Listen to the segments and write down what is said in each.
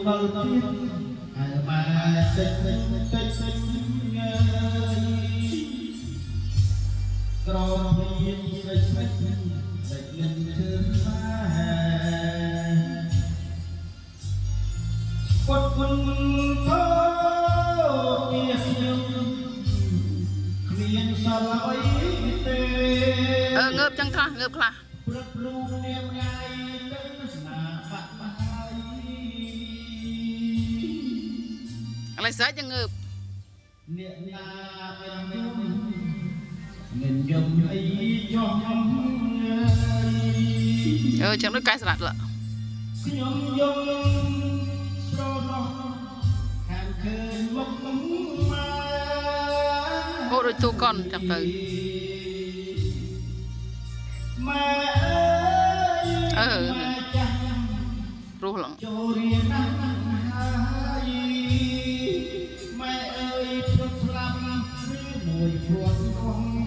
ដល់ទៀតហើយមកតិចតិចតិចតិចងើយក្រមានស្រីស្រីតែនឹងធ្វើមកគុណធោមានខ្ញុំគ្មានសល់អីទេងើបចឹងខ្លះងើបខ្លះព្រឹកព្រំនាមថ្ងៃទៅស្នាបាក់បាយឥឡូវស្រេចងើបអ្នកណាមានយំអីចោះចឹងដូចកាយស្លាត់លខ្ញុំយំស្រដោះខាងឃើញមកមកអូដូចទូកុនចាំទៅម៉ែអើយរស់ឡើងចូលរៀនណាស់ហើយម៉ែអើយព្រឹកស្លាប់មួយព្រួតកង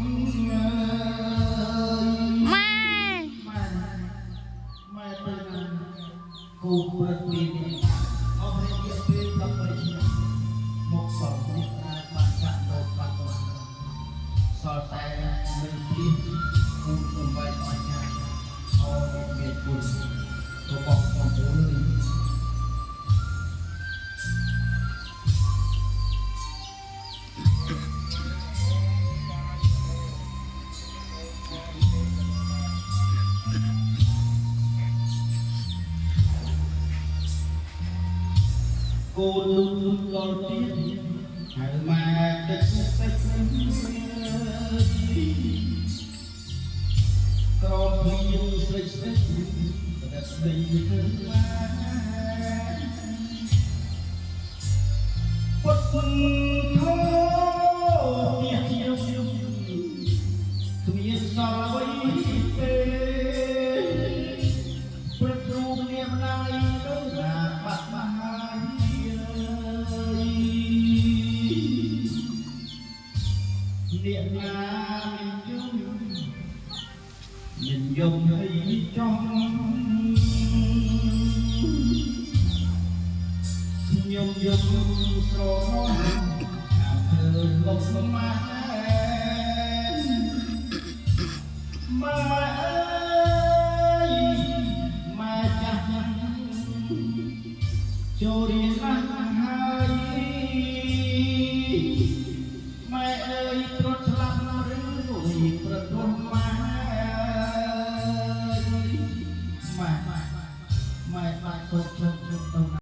ម៉ែទៅណាគូព្រឹកនេះអស់រយៈពេល13ឆ្នាំមកសល់នេះអាចបានចាក់ទៅបាត់ទៅសល់តែមិនពីគូសំបីអស់ចាអស់មានគុណរបស់បងប្អូនគូដល់ទៀតហើយមកតិចតិចក្រពីស្រីស្រីតែស្ដីធ្វើមកពុតធោទៀតខ្ញុំគ្មានសល់អ្វីទេព្រឹករូបនាមណាយទៅណាបាត់បាយអ្នកណាមានយំអីចង់ខ្ញុំយំស្រណោះអាធ្វើលុបមកម៉ែអើយម៉ែចាស់ចូលរៀនណាស់ហើយម៉ែអើយព្រត់ស្លាប់ឬមួយព្រឹករស់